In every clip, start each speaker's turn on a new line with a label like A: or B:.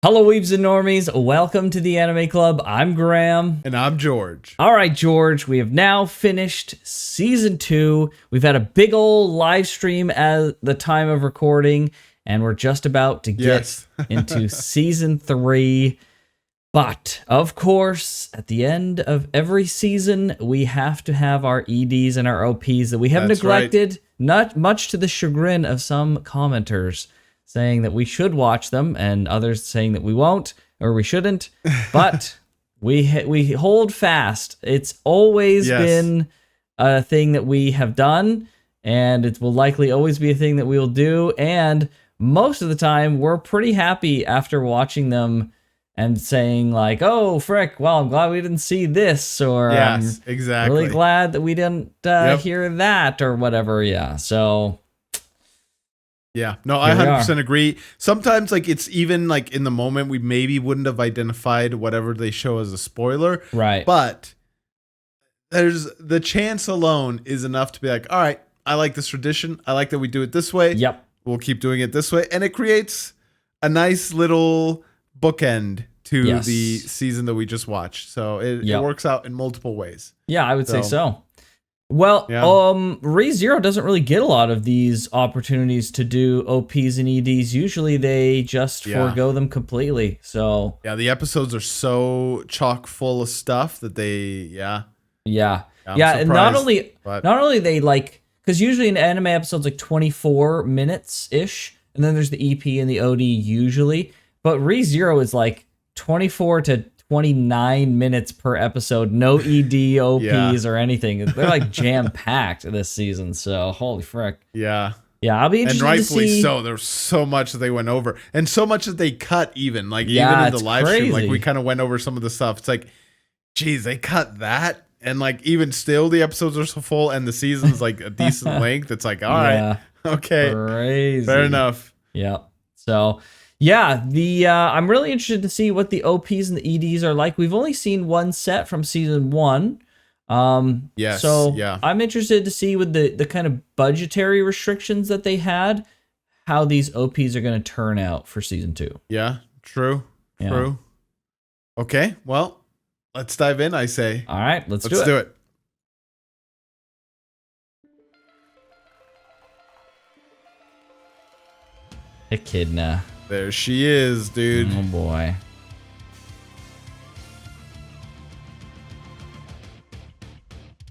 A: Hello, Weebs and Normies. Welcome to the Anime Club. I'm Graham.
B: And I'm George.
A: All right, George, we have now finished Season 2. We've had a big old live stream at the time of recording, and we're just about to get into Season 3. But, of course, at the end of every season, we have to have our EDs and our OPs that we have neglected, not much to the chagrin of some commenters, saying that we should watch them, and others saying that we won't, or we shouldn't, but we hold fast. It's always been a thing that we have done, and it will likely always be a thing that we will do, and most of the time, we're pretty happy after watching them and saying like, oh, frick, well, I'm glad we didn't see this, or
B: yes, exactly.
A: really glad that we didn't hear that, or whatever, so...
B: Yeah, no, I 100% agree. Sometimes, like, it's even, like, in the moment, we maybe wouldn't have identified whatever they show as a spoiler.
A: Right.
B: But there's the chance alone is enough to be like, all right, I like this tradition. I like that we do it this way.
A: Yep.
B: We'll keep doing it this way. And it creates a nice little bookend to the season that we just watched. So it works out in multiple ways.
A: Yeah, I would say so. Well, ReZero doesn't really get a lot of these opportunities to do OPs and EDs. Usually they just forego them completely. So
B: yeah, the episodes are so chock full of stuff that they
A: and not only they like, because usually an anime episode's like 24 minutes ish, and then there's the EP and the OD usually, but ReZero is like 24 to 29 minutes per episode, no ED, OPs, or anything. They're like jam-packed this season, so holy frick.
B: Yeah.
A: Yeah, I'll be interested to see.
B: And rightfully so. There's so much that they went over. And so much that they cut even. Like, even in the live stream, like, we kind of went over some of the stuff. It's like, geez, they cut that? And, like, even still, the episodes are so full, and the season's, like, a decent length. It's like, all right, okay.
A: Crazy.
B: Fair enough.
A: Yeah. So... yeah, I'm really interested to see what the OPs and the EDs are like. We've only seen one set from season 1. I'm interested to see with the kind of budgetary restrictions that they had, how these OPs are going to turn out for season 2.
B: Yeah, true. Okay, well, let's dive in, I say.
A: All right, let's do it. Echidna.
B: There she is, dude.
A: Oh, boy.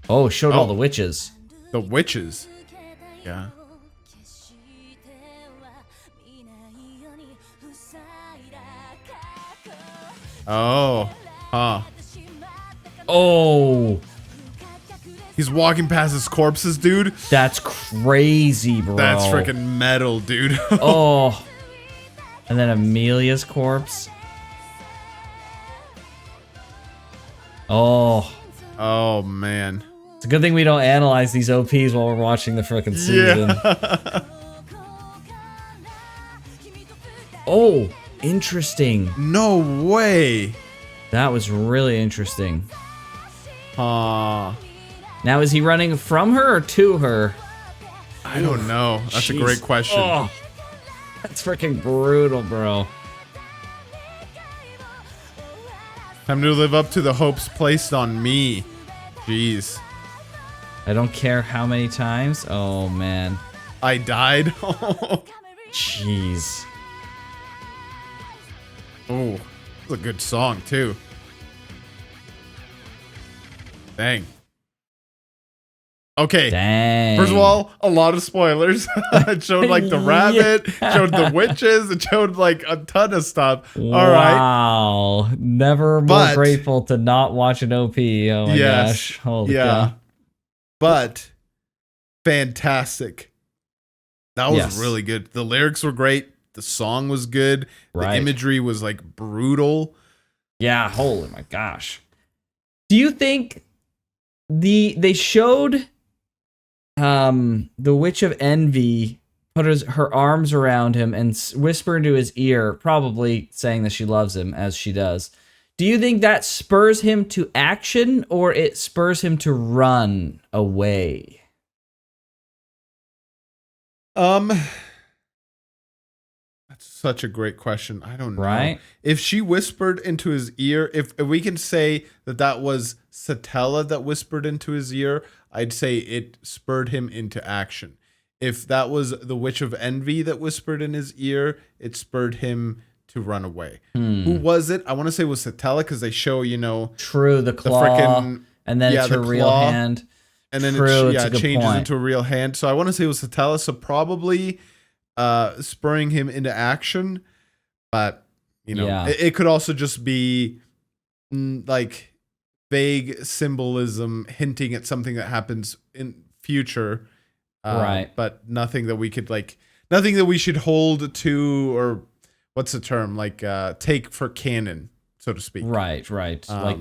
A: Oh, showed all the witches.
B: The witches? Yeah. Oh. Huh.
A: Oh.
B: He's walking past his corpses, dude.
A: That's crazy, bro.
B: That's freaking metal, dude.
A: Oh. And then Emilia's corpse. Oh.
B: Oh, man.
A: It's a good thing we don't analyze these OPs while we're watching the frickin' season. Yeah. Oh, interesting.
B: No way.
A: That was really interesting.
B: Now,
A: is he running from her or to her?
B: I don't know. That's a great question.
A: Oh. That's freaking brutal, bro.
B: Time to live up to the hopes placed on me. Jeez.
A: I don't care how many times. Oh, man.
B: I died.
A: Jeez.
B: Oh, that's a good song, too. Dang. Okay.
A: Dang.
B: First of all, a lot of spoilers. It showed like the rabbit, showed the witches, it showed like a ton of stuff. All right.
A: Wow. Never more grateful to not watch an OP. Oh my gosh. Holy cow.
B: But fantastic. That was really good. The lyrics were great. The song was good. The imagery was like brutal.
A: Yeah, holy my gosh. Do you think they showed the Witch of Envy put her arms around him and whisper into his ear, probably saying that she loves him, as she does. Do you think that spurs him to action, or it spurs him to run away?
B: That's That's such a great question. I don't know.
A: Right?
B: If she whispered into his ear, if we can say that was Satella that whispered into his ear, I'd say it spurred him into action. If that was the Witch of Envy that whispered in his ear, it spurred him to run away. Who was it? I want to say it was Satella because they show,
A: True, the claw, and then it's her real hand.
B: And then it changes into a real hand. So I want to say it was Satella. So probably spurring him into action. But, it could also just be like vague symbolism hinting at something that happens in future.
A: Right.
B: But nothing that we could nothing that we should hold to, or what's the term? Take for canon, so to speak.
A: Right.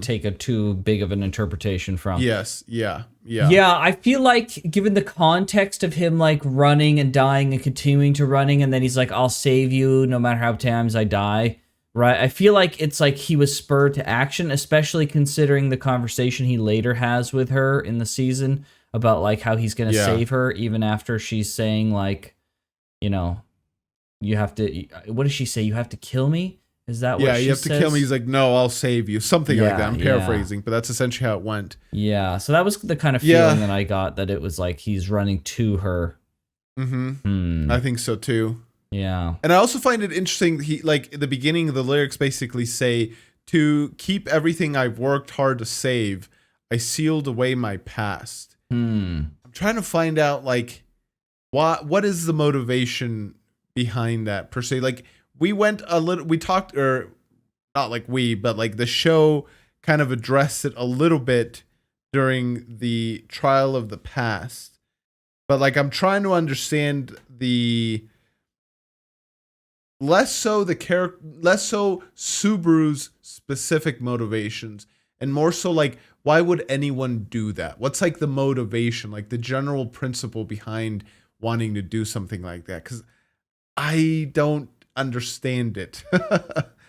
A: Take a too big of an interpretation from.
B: Yes. Yeah.
A: I feel like given the context of him running and dying and continuing to running, and then he's like, I'll save you no matter how many times I die. Right. I feel like it's like he was spurred to action, especially considering the conversation he later has with her in the season about how he's going to save her even after she's saying you have to, what does she say? You have to kill me? Is that what she says? Yeah, you have to kill me.
B: He's like, no, I'll save you. Something like that. I'm paraphrasing, but that's essentially how it went.
A: Yeah, so that was the kind of feeling that I got, that it was like he's running to her.
B: I think so too.
A: Yeah.
B: And I also find it interesting, he at the beginning of the lyrics basically say, to keep everything I've worked hard to save, I sealed away my past. I'm trying to find out what is the motivation behind that per se. We talked, or not but the show kind of addressed it a little bit during the trial of the past. But I'm trying to understand less so Subaru's specific motivations, and more so why would anyone do that? What's the motivation, the general principle behind wanting to do something like that? Because I don't understand it.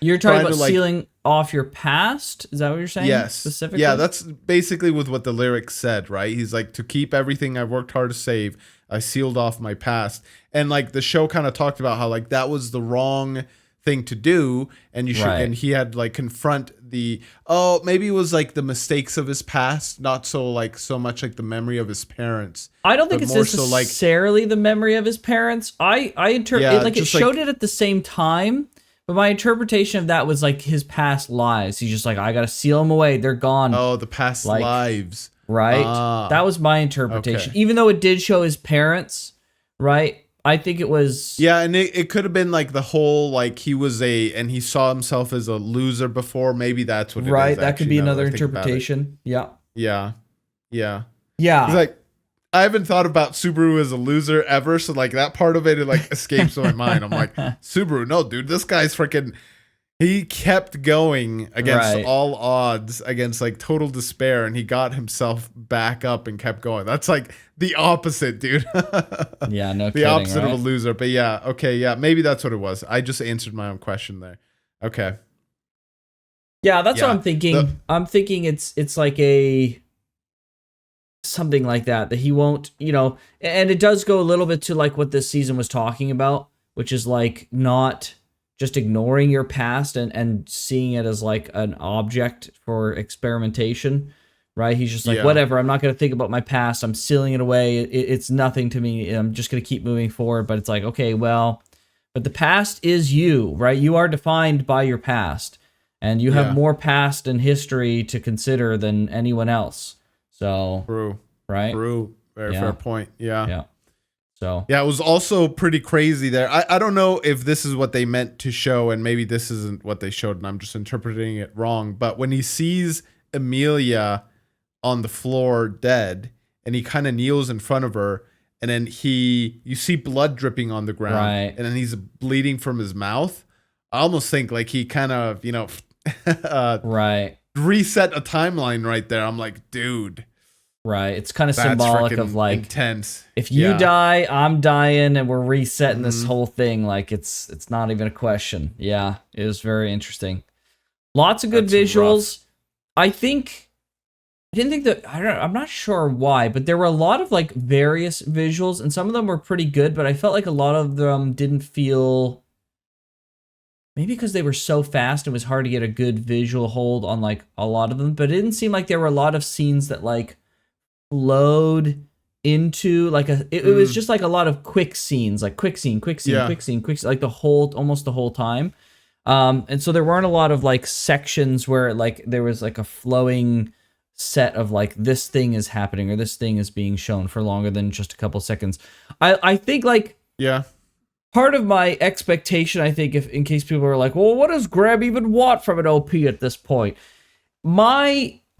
A: You're talking about sealing off your past? Is that what you're saying?
B: Yes.
A: Specifically?
B: Yeah, that's basically with what the lyrics said, right? He's like, to keep everything I've worked hard to save, I sealed off my past. And the show kind of talked about how that was the wrong thing to do, and you should, and he had confront maybe it was the mistakes of his past, not so so much the memory of his parents.
A: I don't think it's necessarily the memory of his parents. I interpret it showed it at the same time, but my interpretation of that was his past lives. He's just I gotta seal them away, they're gone.
B: Oh, the past lives,
A: right? That was my interpretation. Even though it did show his parents, right? I think it was...
B: Yeah, and it could have been the whole, he was and he saw himself as a loser before. Maybe that's what it is.
A: Right, that could be another interpretation. Yeah.
B: Yeah.
A: Yeah.
B: He's I haven't thought about Subaru as a loser ever, so that part of it escapes my mind. I'm like, Subaru, no, dude, this guy's freaking... He kept going against all odds, against total despair, and he got himself back up and kept going. That's the opposite, dude.
A: Yeah, no
B: kidding, the opposite of a loser. But yeah, okay, yeah, maybe that's what it was. I just answered my own question there. Okay.
A: Yeah, that's what I'm thinking. I'm thinking it's a something like that he won't, and it does go a little bit to what this season was talking about, which is not just ignoring your past and seeing it as an object for experimentation, right? He's just whatever, I'm not going to think about my past. I'm sealing it away. It's nothing to me. I'm just going to keep moving forward. But it's okay, well, but the past is you, right? You are defined by your past, and you have more past and history to consider than anyone else. So,
B: true,
A: right?
B: True. Very fair point. Yeah.
A: Yeah. So
B: yeah, it was also pretty crazy there. I don't know if this is what they meant to show, and maybe this isn't what they showed, and I'm just interpreting it wrong. But when he sees Emilia on the floor dead, and he kind of kneels in front of her, and then you see blood dripping on the ground, and then he's bleeding from his mouth. I almost think he kind of reset a timeline right there. I'm like, dude.
A: Right, it's kind of symbolic of
B: intense.
A: If you die, I'm dying, and we're resetting this whole thing. It's not even a question. Yeah, it was very interesting. Lots of good visuals. Rough. I didn't think that. I'm not sure why, but there were a lot of various visuals, and some of them were pretty good. But I felt a lot of them didn't feel maybe because they were so fast, it was hard to get a good visual hold on like a lot of them. But it didn't seem like there were a lot of scenes that like flowed into like it was just like a lot of quick scenes, like quick scene, quick scene, quick scene, quick scene, like almost the whole time. And so there weren't a lot of like sections where like there was like a flowing set of like this thing is happening or this thing is being shown for longer than just a couple seconds. I think like part of my expectation, I think, if in case people are like, well, what does Graham even want from an OP at this point?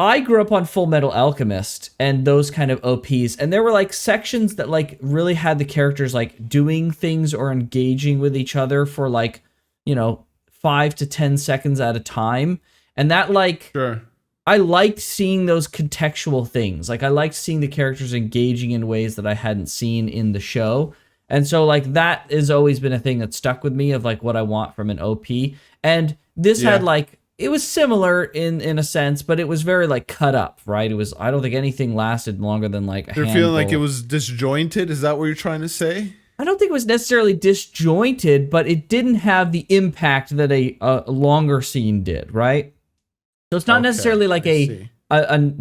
A: I grew up on Full Metal Alchemist and those kind of OPs, and there were like sections that like really had the characters like doing things or engaging with each other for like, 5 to 10 seconds at a time. And that like, I liked seeing those contextual things. Like I liked seeing the characters engaging in ways that I hadn't seen in the show. And so like that has always been a thing that stuck with me of like what I want from an OP. And this had like, it was similar in a sense, but it was very like cut up, right? It was, I don't think anything lasted longer than like a handful.
B: You're feeling like it was disjointed? Is that what you're trying to say?
A: I don't think it was necessarily disjointed, but it didn't have the impact that a longer scene did, right? So it's not necessarily like a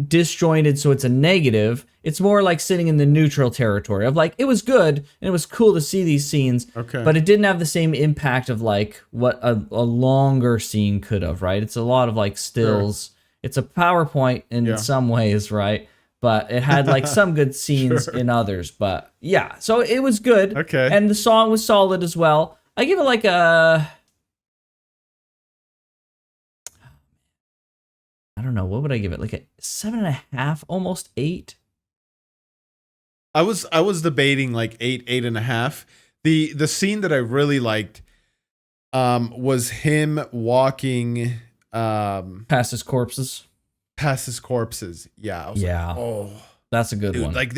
A: disjointed, so it's a negative. It's more like sitting in the neutral territory of like, it was good and it was cool to see these scenes, but it didn't have the same impact of like what a longer scene could have, right? It's a lot of like stills. It's a PowerPoint in some ways, right? But it had like some good scenes in others. But yeah, so it was good. And the song was solid as well. I give it like a... I don't know, what would I give it? Like a 7.5, almost 8.
B: I was debating like 8.5. The scene that I really liked was him walking
A: past his corpses.
B: Yeah. I was like, oh,
A: that's a good one.
B: Like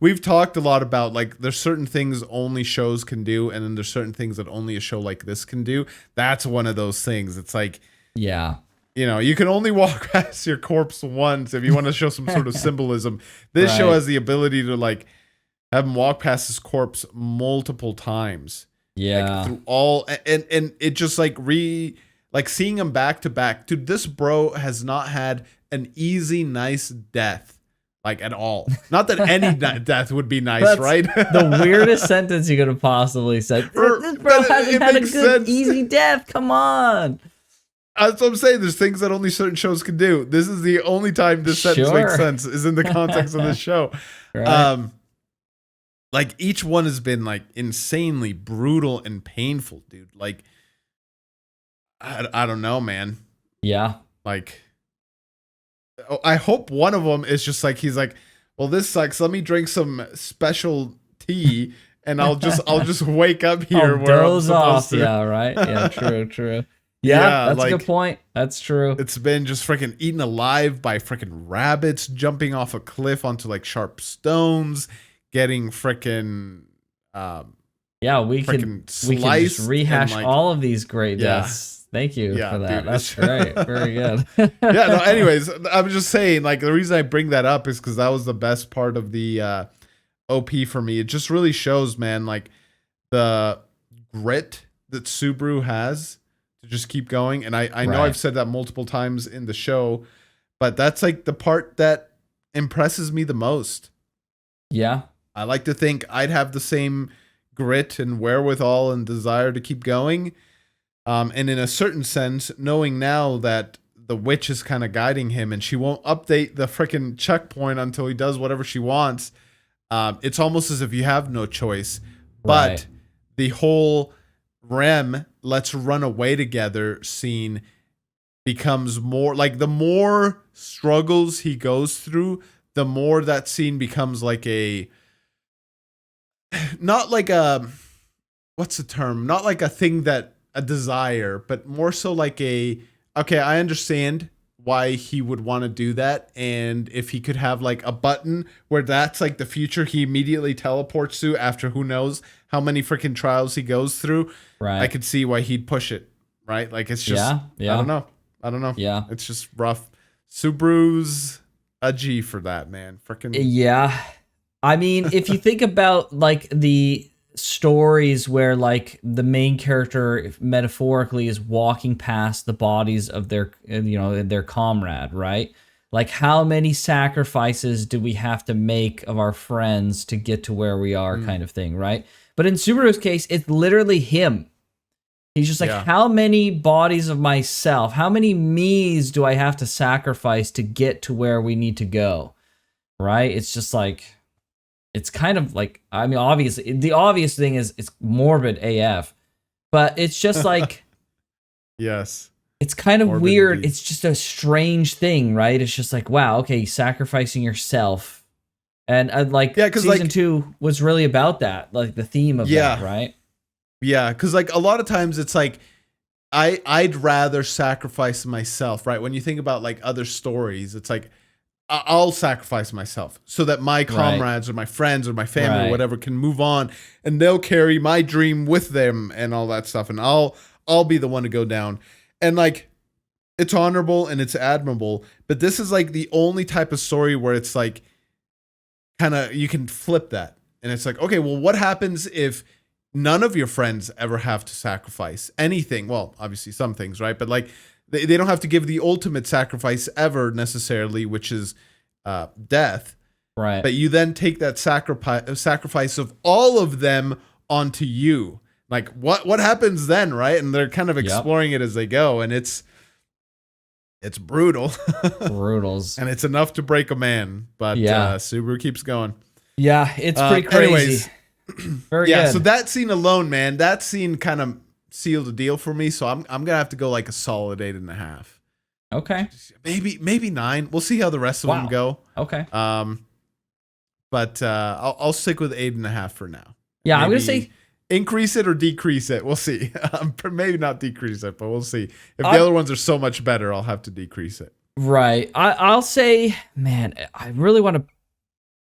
B: we've talked a lot about like there's certain things only shows can do, and then there's certain things that only a show like this can do. That's one of those things. It's like, you can only walk past your corpse once if you want to show some sort of symbolism. This show has the ability to like have him walk past his corpse multiple times. Like, through all and it just like seeing him back to back. Dude, this bro has not had an easy, nice death. Like at all. Not that any death would be nice, that's right?
A: The weirdest sentence you could have possibly said. This bro hasn't had a good, easy death. Come on.
B: That's what I'm saying. There's things that only certain shows can do. This is the only time this sentence makes sense, is in the context of this show. Like each one has been like insanely brutal and painful, dude. Like, I don't know, man. Like, I hope one of them is just like, he's like, well, this sucks. Let me drink some special tea and I'll just wake up here where I'm supposed to.
A: Yeah, right. Yeah, true. Yeah, that's like, a good point. That's true.
B: It's been just freaking eaten alive by freaking rabbits, jumping off a cliff onto like sharp stones, getting freaking
A: we can just rehash like, all of these great deaths. Thank you for that. Dude, that's great. Very good.
B: Anyways, I'm just saying, like, the reason I bring that up is because that was the best part of the OP for me. It just really shows, man, like the grit that Subaru has to just keep going. And I know I've said that multiple times in the show, but that's like the part that impresses me the most. I like to think I'd have the same grit and wherewithal and desire to keep going. And in a certain sense, knowing now that the witch is kind of guiding him and she won't update the freaking checkpoint until he does whatever she wants, it's almost as if you have no choice. But the whole Rem, let's run away together scene becomes more like, the more struggles he goes through, the more that scene becomes like not like a, what's the term? Not like a thing that, a desire, but more so like okay, I understand why he would want to do that. And if he could have like a button where that's like the future he immediately teleports to after who knows how many freaking trials he goes through, I could see why he'd push it, right? Like, it's just, I don't know.
A: Yeah.
B: It's just rough. Subaru's a G for that, man. Freaking.
A: Yeah. I mean, if you think about like the stories where like the main character metaphorically is walking past the bodies of their their comrade, right? Like how many sacrifices do we have to make of our friends to get to where we are, kind of thing, right? But in Subaru's case, it's literally him. He's just like, how many bodies of myself, how many me's do I have to sacrifice to get to where we need to go, right? It's just like, it's kind of like, I mean, obviously, the obvious thing is it's morbid AF, but it's just like,
B: yes,
A: it's kind of
B: morbid
A: weird.
B: indeed.
A: It's just a strange thing, right? It's just like, wow, okay, sacrificing yourself. And like, season 2 was really about that, like the theme of that, right?
B: Yeah, because like a lot of times it's like I'd rather sacrifice myself, right? When you think about like other stories, it's like I'll sacrifice myself so that my comrades or my friends or my family or whatever can move on, and they'll carry my dream with them and all that stuff, and I'll be the one to go down. And like it's honorable and it's admirable, but this is like the only type of story where it's like kind of you can flip that, and it's like, okay, well, what happens if none of your friends ever have to sacrifice anything? Well, obviously some things, right? But like they don't have to give the ultimate sacrifice ever necessarily, which is death.
A: Right.
B: But you then take that sacrifice of all of them onto you. Like what happens then, right? And they're kind of exploring it as they go, and it's brutal.
A: Brutals.
B: And it's enough to break a man. But Subaru keeps going.
A: Yeah, it's pretty crazy.
B: Anyways,
A: very good.
B: So that scene alone, man, that scene kind of sealed the deal for me. So I'm gonna have to go like a solid 8.5.
A: Okay.
B: Maybe 9. We'll see how the rest of them go.
A: Okay.
B: But I'll stick with 8.5 for now.
A: Yeah, I'm gonna say
B: increase it or decrease it. We'll see. Maybe not decrease it, but we'll see. If the other ones are so much better, I'll have to decrease it.
A: Right. I'll say, man, I really want to.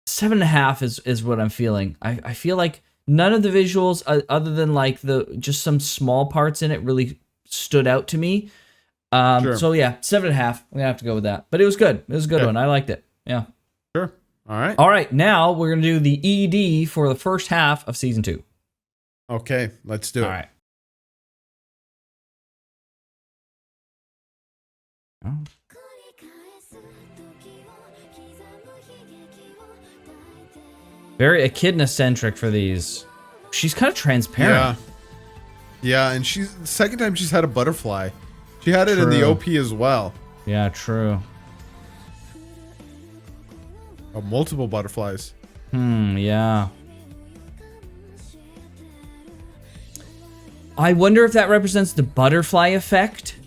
A: 7.5 is what I'm feeling. I feel like none of the visuals, other than like just some small parts in it, really stood out to me. Sure. So yeah, 7.5. I'm gonna have to go with that. But it was good. It was a good one. I liked it. Yeah.
B: Sure. All right.
A: All right. Now we're gonna do the ED for the first half of season 2.
B: Okay, let's do it.
A: All right. Oh. Very echidna-centric for these. She's kind of transparent.
B: Yeah, and she's the second time she's had a butterfly. She had it in the OP as well.
A: Yeah, true.
B: Oh, multiple butterflies.
A: Yeah. I wonder if that represents the butterfly effect.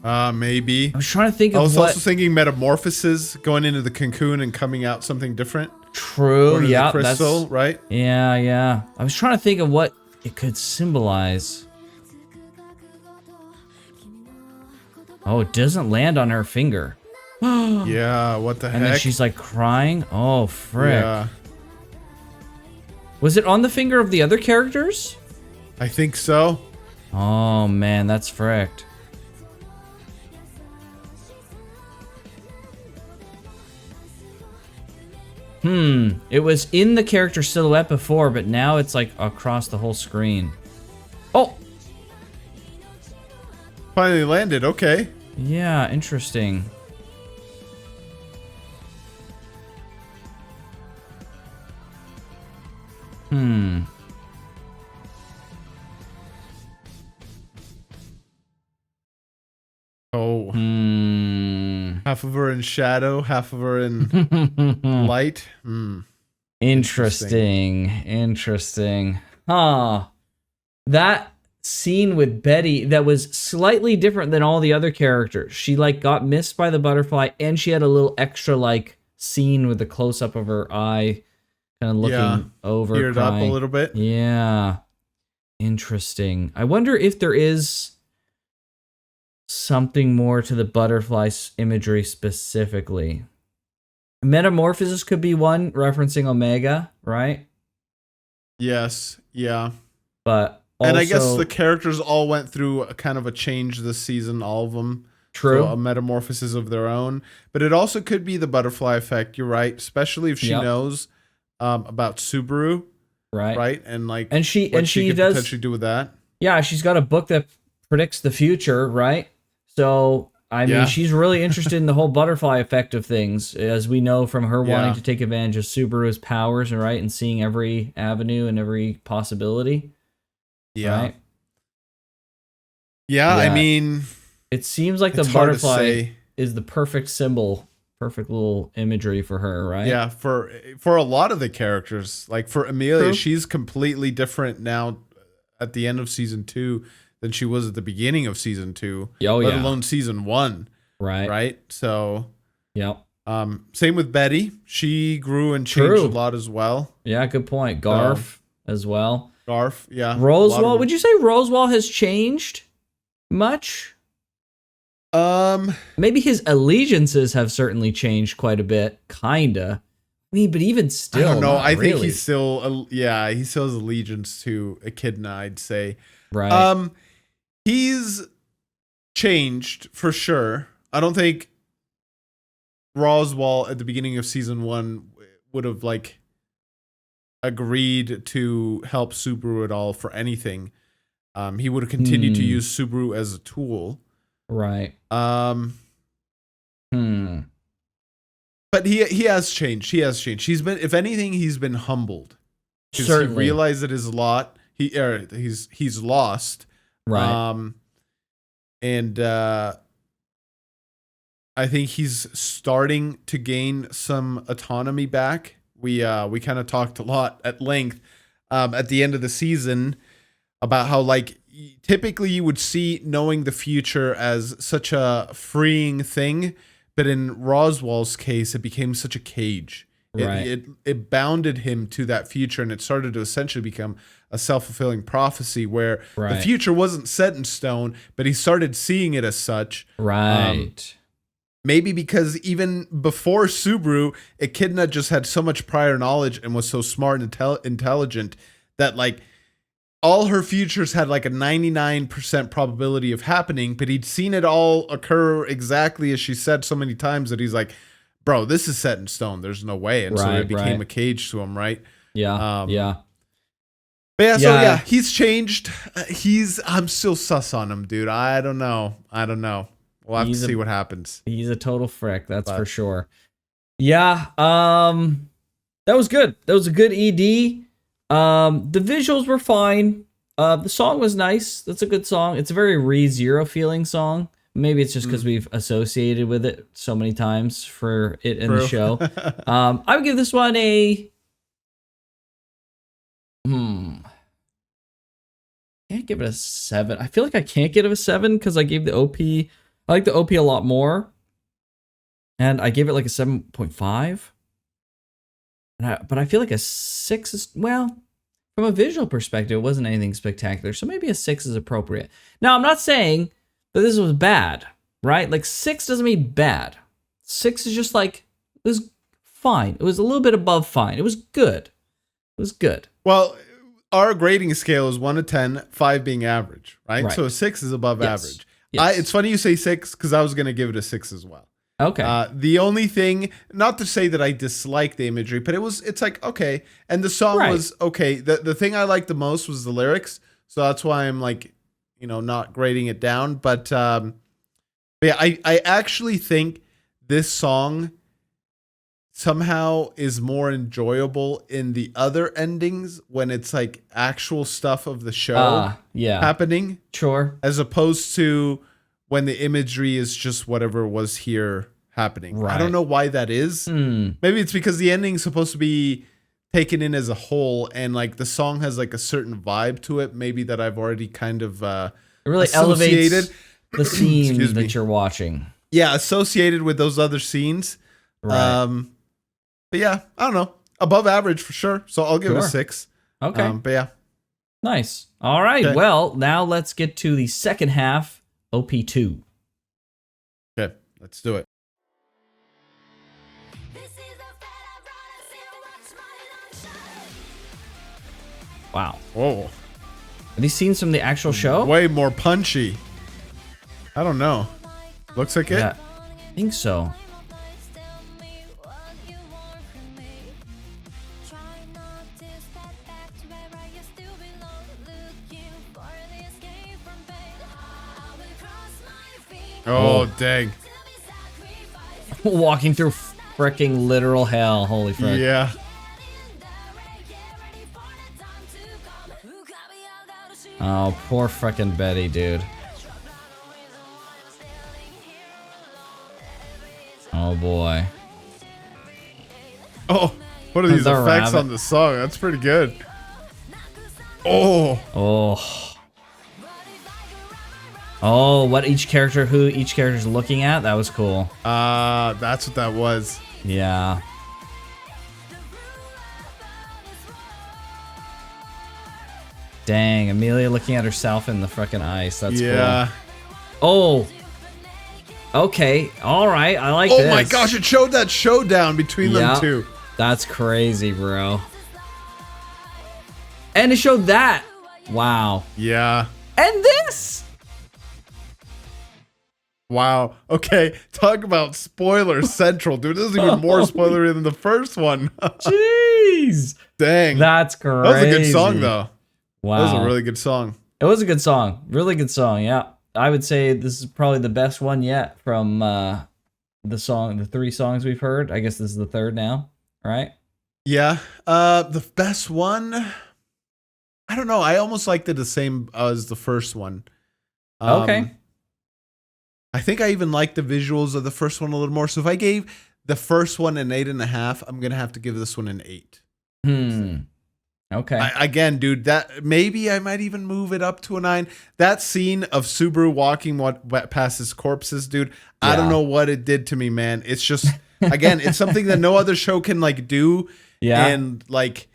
B: Maybe.
A: I was trying to think of
B: I was also thinking metamorphosis, going into the cocoon and coming out something different.
A: True, yeah.
B: Crystal, right?
A: Yeah. I was trying to think of what it could symbolize. Oh, it doesn't land on her finger.
B: Yeah, what the heck?
A: And then she's like crying. Oh, frick.
B: Yeah.
A: Was it on the finger of the other characters?
B: I think so.
A: Oh, man, that's fricked. It was in the character silhouette before, but now it's like across the whole screen. Oh!
B: Finally landed, okay.
A: Yeah, interesting.
B: Oh. Half of her in shadow, half of her in light.
A: Interesting. Huh. That scene with Betty that was slightly different than all the other characters. She like got missed by the butterfly, and she had a little extra like scene with the close up of her eye, kind of looking over,
B: teared up a little bit.
A: Yeah. Interesting. I wonder if there is something more to the butterfly imagery specifically. Metamorphosis could be one, referencing Omega, right?
B: Yes, yeah.
A: But also,
B: and I guess the characters all went through a kind of a change this season, all of them.
A: True.
B: So a metamorphosis of their own. But it also could be the butterfly effect, you're right. Especially if she knows about Subaru. right? And like,
A: and she
B: could
A: does
B: potentially do with that.
A: Yeah, she's got a book that predicts the future, right? So I mean, she's really interested in the whole butterfly effect of things, as we know from her wanting to take advantage of Subaru's powers, right, and seeing every avenue and every possibility.
B: Yeah.
A: Right?
B: Yeah, I mean,
A: it seems like the butterfly is the perfect symbol, perfect little imagery for her, right?
B: Yeah, for a lot of the characters, like for Emilia, she's completely different now at the end of season 2 than she was at the beginning of season 2. Let alone season 1. Right. So.
A: Yep.
B: Same with Betty. She grew and changed a lot as well.
A: Yeah, good point. Garf as well.
B: Garf, yeah.
A: Roswaal. Would you say Roswaal has changed much? Maybe his allegiances have certainly changed quite a bit. Kinda. I mean, but even still,
B: I don't know. I think he's still, he still has allegiance to Echidna, I'd say.
A: Right.
B: He's changed for sure. I don't think Roswaal at the beginning of season 1 would have like agreed to help Subaru at all for anything. He would have continued to use Subaru as a tool.
A: Right.
B: But he has changed. He's been, if anything, he's been humbled. Because he realized that his lot he's lost.
A: Right.
B: And I think he's starting to gain some autonomy back. We kind of talked a lot at length at the end of the season about how like typically you would see knowing the future as such a freeing thing, but in Roswaal's case, it became such a cage.
A: Right.
B: It bounded him to that future, and it started to essentially become a self-fulfilling prophecy where the future wasn't set in stone, but he started seeing it as such.
A: Right.
B: Maybe because even before Subaru, Echidna just had so much prior knowledge and was so smart and intelligent that like all her futures had like a 99% probability of happening, but he'd seen it all occur exactly as she said so many times that he's like, bro, this is set in stone. There's no way. And so it became a cage to him, right?
A: Yeah.
B: But so he's changed. I'm still sus on him, dude. I don't know. We'll have to see what happens.
A: He's a total frick, that's for sure. Yeah. That was good. That was a good ED. The visuals were fine. The song was nice. That's a good song. It's a very ReZero feeling song. Maybe it's just because we've associated with it so many times for it in the show. I would give this one a can't give it a 7. I feel like I can't give it a 7 because I gave the OP. I like the OP a lot more, and I gave it like a 7.5. But I feel like a 6 is, well, from a visual perspective, it wasn't anything spectacular. So maybe a 6 is appropriate. Now, I'm not saying that this was bad, right? Like 6 doesn't mean bad. 6 is just like, it was fine. It was a little bit above fine. It was good. It was good.
B: Well, our grading scale is 1 to 10, 5 being average, right? So a 6 is above average. Yes. It's funny you say 6 because I was going to give it a 6 as well.
A: Okay.
B: The only thing, not to say that I dislike the imagery, but it's like, okay. And the song was okay. The thing I liked the most was the lyrics. So that's why I'm like, not grading it down. But yeah, I actually think this song somehow is more enjoyable in the other endings when it's like actual stuff of the show happening.
A: Sure.
B: As opposed to when the imagery is just whatever was here happening. Right. I don't know why that is. Maybe it's because the ending is supposed to be taken in as a whole, and like the song has like a certain vibe to it, maybe that I've already kind of it
A: really elevates the scene that you're watching.
B: Yeah, associated with those other scenes.
A: Right.
B: But yeah, I don't know. Above average for sure. So I'll give it a 6.
A: Okay.
B: But yeah.
A: Nice. All right. Okay. Well, now let's get to the second half, OP2.
B: Okay, let's do it.
A: Wow.
B: Whoa.
A: Are these scenes from the actual show?
B: Way more punchy. I don't know. Looks like it.
A: I think so.
B: Oh, dang.
A: Walking through freaking literal hell. Holy frick.
B: Yeah.
A: Oh, poor frickin' Betty, dude. Oh boy.
B: Oh, what are these
A: The
B: effects
A: rabbit.
B: on the song? That's pretty good. Oh.
A: Oh. Oh, what each character's looking at? That was cool.
B: That's what that was.
A: Yeah. Dang, Emilia looking at herself in the frickin' ice. That's cool. Oh. Okay. All right. I like this.
B: Oh my gosh, it showed that showdown between them two.
A: That's crazy, bro. And it showed that. Wow.
B: Yeah.
A: And this.
B: Wow. Okay. Talk about spoiler central, dude. This is even more spoilery than the first one.
A: Jeez.
B: Dang.
A: That's crazy.
B: That was a good song, though.
A: Wow.
B: That was a really good song.
A: It was a good song. Really good song. Yeah. I would say this is probably the best one yet from the 3 songs we've heard. I guess this is the 3rd now, right?
B: Yeah. The best one, I don't know. I almost liked it the same as the first one.
A: Okay.
B: I think I even liked the visuals of the first one a little more. So if I gave the first one an 8.5, I'm gonna have to give this one an 8.
A: Okay.
B: Again, dude, that maybe I might even move it up to a 9. That scene of Subaru walking past his corpses, dude. Yeah. I don't know what it did to me, man. It's just, again, it's something that no other show can like do. Yeah. And like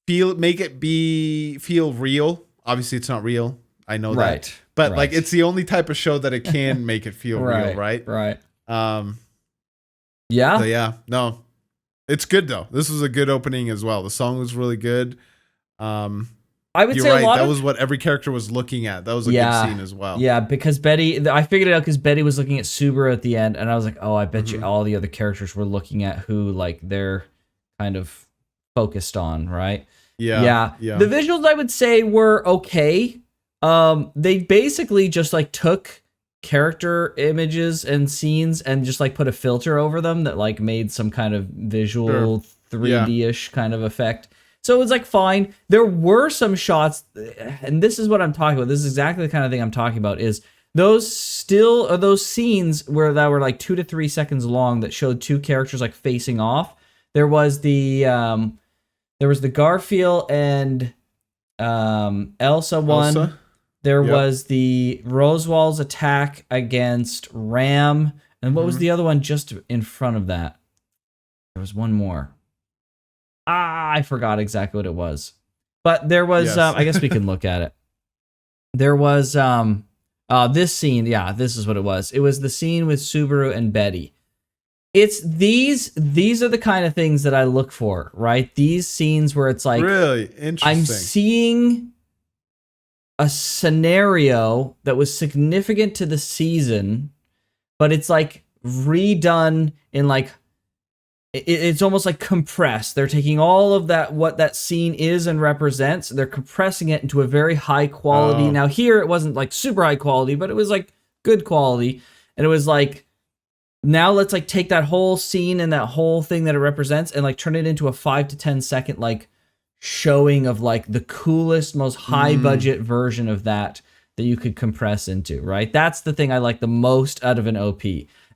B: make it feel real. Obviously, it's not real. I know that. But like, it's the only type of show that it can make it feel real, right?
A: Right.
B: Yeah. So yeah. No. It's good though. This was a good opening as well. The song was really good.
A: I would say
B: right.
A: a lot
B: that was what every character was looking at. That was a good scene as well.
A: Yeah, because I figured it out because Betty was looking at Subaru at the end, and I was like, oh, I bet you all the other characters were looking at who like they're kind of focused on, right?
B: Yeah.
A: The visuals I would say were okay. They basically just like took character images and scenes and just like put a filter over them that like made some kind of visual 3D-ish kind of effect. So it was like fine. There were some shots, and this is what I'm talking about. This is exactly the kind of thing I'm talking about. Is those scenes that were like 2 to 3 seconds long that showed 2 characters like facing off. There was the Garfield and Elsa one.
B: Elsa?
A: There was the Roswaal's attack against Ram. And what was the other one just in front of that? There was one more. I forgot exactly what it was. But there was, I guess we can look at it. There was this scene. Yeah, this is what it was. It was the scene with Subaru and Betty. It's these are the kind of things that I look for, right? These scenes where it's like,
B: really interesting.
A: I'm seeing a scenario that was significant to the season, but it's like redone in like it's almost like compressed. They're taking all of that, what that scene is and represents, they're compressing it into a very high quality. Now here it wasn't like super high quality, but it was like good quality. And it was like, now let's like take that whole scene and that whole thing that it represents and like turn it into a 5 to 10 second like showing of like the coolest, most high budget version of that you could compress into, right? That's the thing I like the most out of an OP.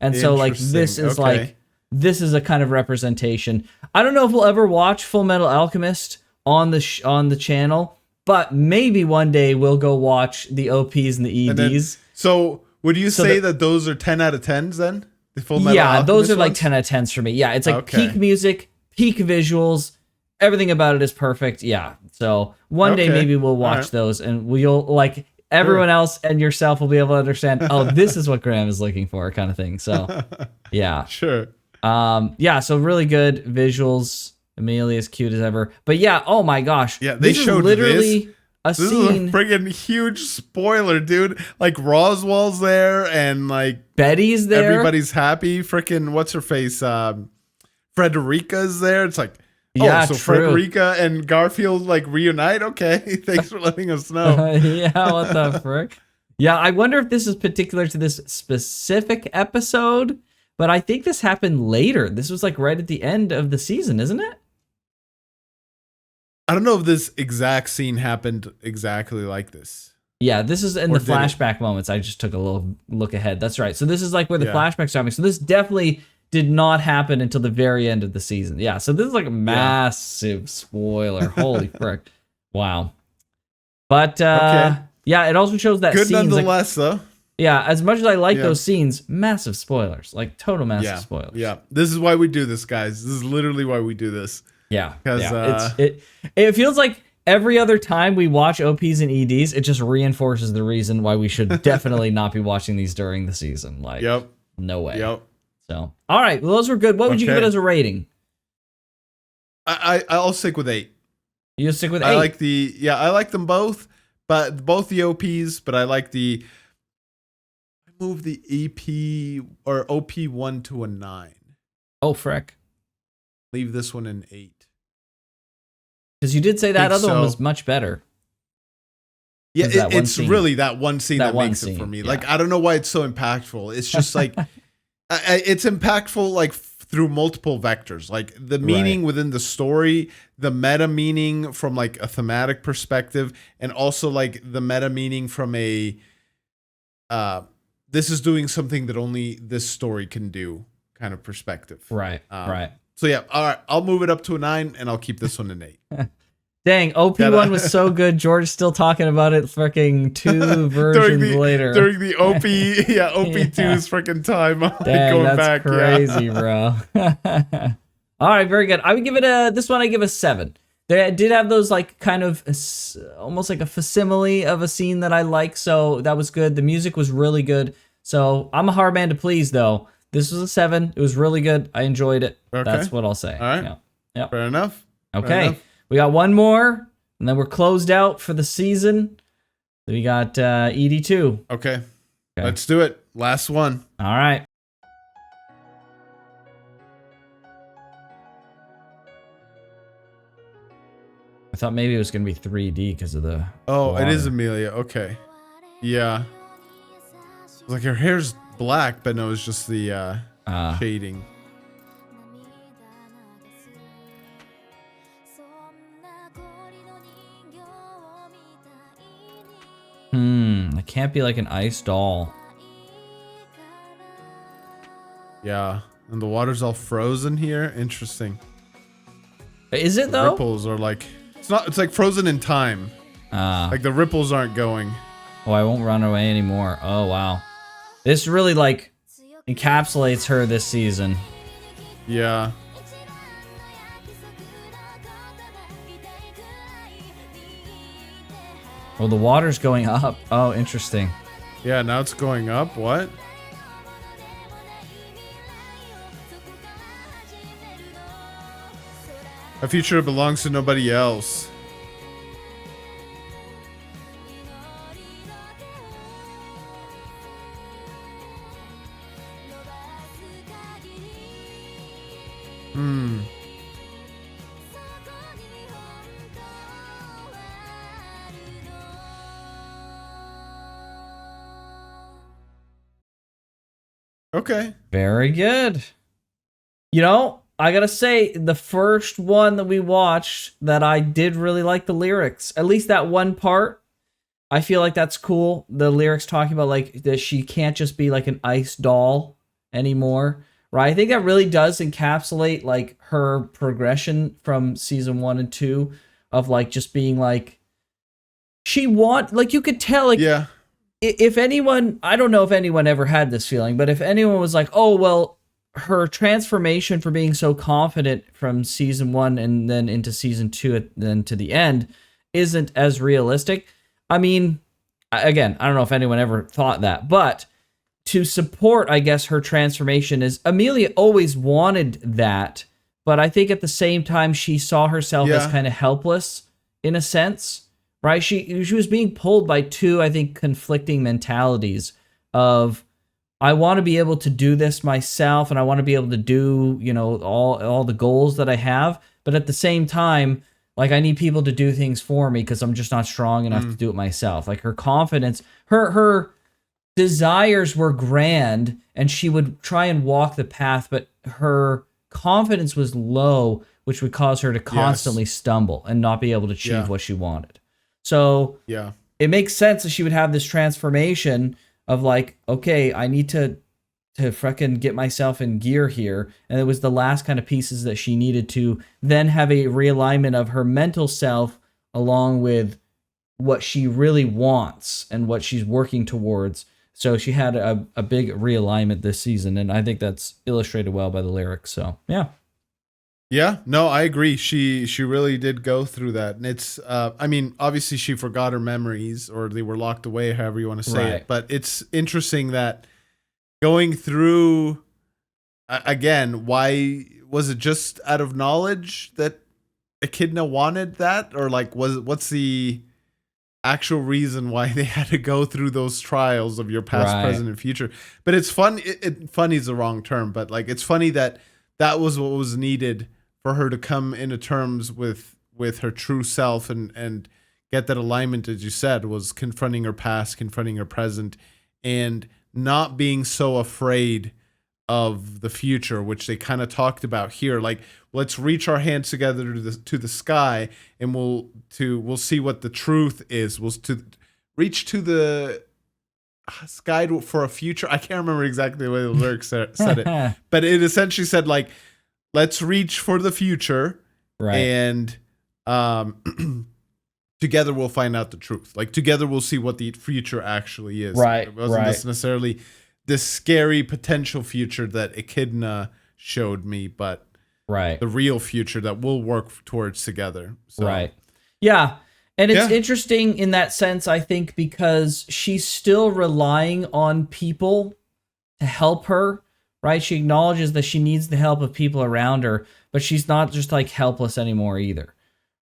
A: And so like this is like, this is a kind of representation. I don't know if we'll ever watch Full Metal Alchemist on the channel, but maybe one day we'll go watch the OPs and the EDs.
B: So would you say that those are 10 out of 10s then? The Full Metal Alchemist
A: those are like
B: ones?
A: 10 out of 10s for me. Yeah, it's like peak music, peak visuals, everything about it is perfect. Yeah. So one day maybe we'll watch those and we'll like everyone else and yourself will be able to understand, oh, this is what Graham is looking for kind of thing. So yeah.
B: Sure.
A: So really good visuals. Emilia's cute as ever. But yeah, oh my gosh.
B: Yeah, they showed
A: literally a
B: this
A: scene.
B: Is a friggin' huge spoiler, dude. Like Roswaal's there and like
A: Betty's there.
B: Everybody's happy. Freaking what's her face? Frederica's there. It's like, true. Frederica and Garfield like reunite. Okay, thanks for letting us know.
A: Yeah, what the frick? Yeah, I wonder if this is particular to this specific episode, but I think this happened later. This was like right at the end of the season, isn't it?
B: I don't know if this exact scene happened exactly like this.
A: Yeah, this is in the flashback moments. I just took a little look ahead. That's right. So this is like where the flashback's happening. So this definitely did not happen until the very end of the season. Yeah, so this is like a massive spoiler. Holy frick. Wow. But yeah, it also shows that
B: good nonetheless, though.
A: Yeah, as much as I like those scenes, massive spoilers. Like total massive spoilers.
B: Yeah. This is why we do this, guys. This is literally why we do this.
A: Yeah. Because it feels like every other time we watch OPs and EDs, it just reinforces the reason why we should definitely not be watching these during the season. Like, no way.
B: Yep.
A: So, all right. Well, those were good. What would you give it as a rating?
B: I'll stick with 8.
A: You'll stick with 8?
B: I like them both, but both the OPs, but I like I move the EP or OP1 to a 9.
A: Oh, frick.
B: Leave this one in 8.
A: Because you did say that other one was much better.
B: Yeah, it's really that one scene that makes it for me. Yeah. Like, I don't know why it's so impactful. It's just like, it's impactful like through multiple vectors. Like the meaning within the story, the meta meaning from like a thematic perspective, and also like the meta meaning from a, this is doing something that only this story can do kind of perspective.
A: Right.
B: So yeah, all right. I'll move it up to a 9, and I'll keep this one an 8.
A: Dang, OP1 was so good. George's still talking about it freaking 2 versions later.
B: During the OP2's freaking time.
A: Dang, going that's back. Crazy, bro. All right, very good. I would give it this one I give a 7. They did have those like kind of almost like a facsimile of a scene that I like, so that was good. The music was really good. So I'm a hard man to please, though. This was a 7. It was really good. I enjoyed it. Okay. That's what I'll say.
B: All right.
A: Yeah.
B: Fair enough.
A: Okay.
B: Fair enough.
A: We got one more, and then we're closed out for the season. We got ED2.
B: Okay. Let's do it. Last one.
A: All right. I thought maybe it was going to be 3D because of the water.
B: It is Emilia. Okay. Yeah. Like her hair's black, but no, it's just the shading.
A: It can't be like an ice doll.
B: Yeah, and the water's all frozen here. Interesting.
A: Is it though?
B: The ripples are like it's like frozen in time. Like the ripples aren't going.
A: Oh, I won't run away anymore. Oh wow. This really like encapsulates her this season.
B: Yeah.
A: Well, the water's going up. Oh, interesting.
B: Yeah, now it's going up. What? A future belongs to nobody else. Okay.
A: Very good. You know, I gotta say, the first one that we watched that I did really like the lyrics. At least that one part. I feel like that's cool. The lyrics talking about like that she can't just be like an ice doll anymore. Right? I think that really does encapsulate like her progression from season 1 and 2 of like just being like like you could tell like if anyone, I don't know if anyone ever had this feeling, but if anyone was like, oh, well, her transformation from being so confident from season 1 and then into season 2 and then to the end isn't as realistic. I mean, again, I don't know if anyone ever thought that, but to support, I guess, her transformation is Emilia always wanted that, but I think at the same time she saw herself as kind of helpless in a sense. Right, she was being pulled by 2, I think, conflicting mentalities of I want to be able to do this myself, and I want to be able to do, you know, all the goals that I have, but at the same time, like I need people to do things for me because I'm just not strong enough to do it myself. Like her confidence, her desires were grand, and she would try and walk the path, but her confidence was low, which would cause her to constantly stumble and not be able to achieve what she wanted. So it makes sense that she would have this transformation of like, okay, I need to freaking get myself in gear here. And it was the last kind of pieces that she needed to then have a realignment of her mental self along with what she really wants and what she's working towards. So she had a big realignment this season, and I think that's illustrated well by the lyrics. So, yeah.
B: Yeah, no, I agree. She really did go through that. And it's, I mean, obviously she forgot her memories, or they were locked away, however you want to say it. But it's interesting that going through, again, why was it just out of knowledge that Echidna wanted that? Or like, what's the actual reason why they had to go through those trials of your past, present, and future? But it's fun. Funny is the wrong term, but like, it's funny that was what was needed for her to come into terms with her true self and get that alignment, as you said, was confronting her past, confronting her present, and not being so afraid of the future, which they kind of talked about here. Like, let's reach our hands together to the sky, and we'll see what the truth is. We'll to reach to the sky for a future. I can't remember exactly the way the lyrics said it, but it essentially said like, let's reach for the future, and together we'll find out the truth. Like, together we'll see what the future actually is. It wasn't necessarily this scary potential future that Echidna showed me, but the real future that we'll work towards together. So.
A: Yeah. And it's interesting in that sense, I think, because she's still relying on people to help her. Right, she acknowledges that she needs the help of people around her, but she's not just like helpless anymore either.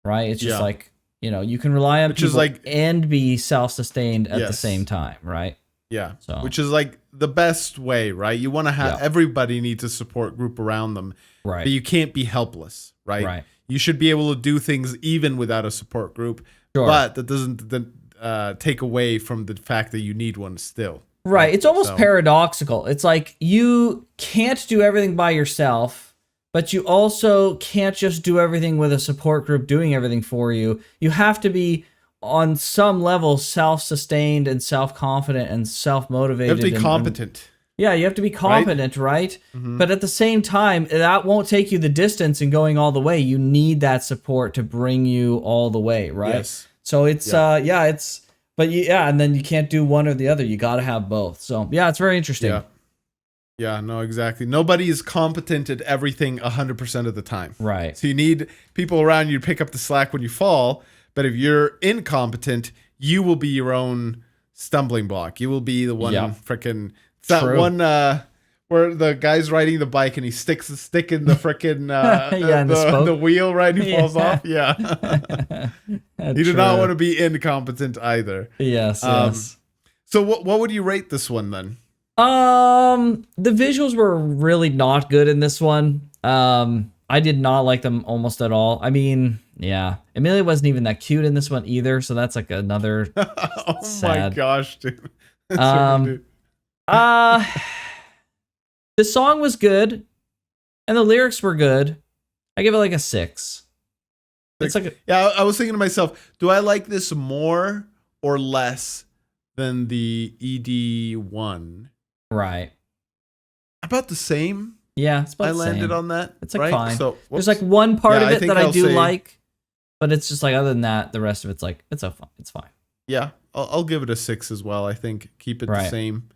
A: Right, it's just like, you know, you can rely on people and be self-sustained at the same time. Right.
B: Yeah. So, which is like the best way, right? You want to have everybody needs a support group around them, right? But you can't be helpless, right? You should be able to do things even without a support group, but that doesn't take away from the fact that you need one still.
A: Right. It's almost paradoxical. It's like you can't do everything by yourself, but you also can't just do everything with a support group doing everything for you. You have to be on some level self-sustained and self-confident and self-motivated.
B: You have to be competent.
A: You have to be competent, right? Mm-hmm. But at the same time, that won't take you the distance in going all the way. You need that support to bring you all the way, right? Yes. So it's it's. But and then you can't do one or the other. You got to have both. So, it's very interesting.
B: Yeah, no, exactly. Nobody is competent at everything 100% of the time.
A: Right.
B: So you need people around you to pick up the slack when you fall. But if you're incompetent, you will be your own stumbling block. You will be the one freaking... It's that one where the guy's riding the bike and he sticks the stick in the freaking the wheel, right? And he falls off. Yeah. You do not want to be incompetent either.
A: Yes.
B: So what would you rate this one then?
A: The visuals were really not good in this one. I did not like them almost at all. I mean, Emilia wasn't even that cute in this one either, so that's like another
B: my gosh, dude.
A: The song was good, and the lyrics were good. I give it like a 6. It's like
B: I was thinking to myself, do I like this more or less than the ED1?
A: Right.
B: About the same.
A: Yeah, it's about
B: I landed on that.
A: It's like fine. So there's like one part of it that I do like, but it's just like other than that, the rest of it's like it's fine.
B: Yeah, I'll give it a 6 as well. I think keep it the same.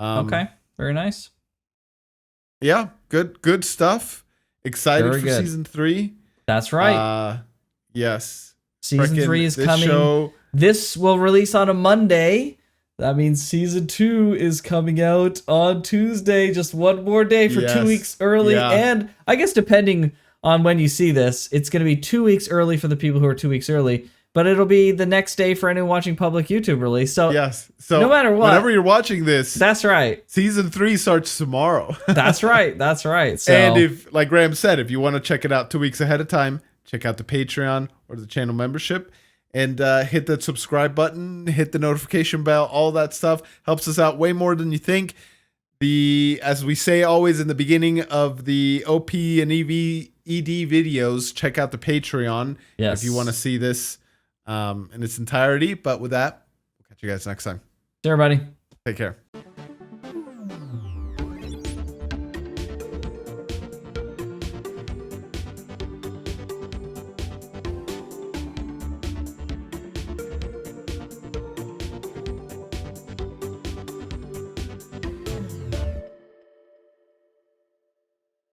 A: Okay, very nice.
B: Yeah, good stuff. Excited for season 3.
A: That's right.
B: Yes.
A: Season 3 is coming. This will release on a Monday. That means season 2 is coming out on Tuesday. Just one more day for 2 weeks early. Yeah. And I guess depending on when you see this, it's going to be 2 weeks early for the people who are 2 weeks early. But it'll be the next day for anyone watching public YouTube release. So
B: so
A: no matter what,
B: whenever you're watching this,
A: that's right.
B: Season 3 starts tomorrow.
A: That's right. So,
B: and if, like Graham said, if you want to check it out 2 weeks ahead of time, check out the Patreon or the channel membership. And hit the subscribe button, hit the notification bell, all that stuff. Helps us out way more than you think. As we say always in the beginning of the OP and ED videos, check out the Patreon if you want to see this in its entirety. But with that, we'll catch you guys next time.
A: See everybody.
B: Take care.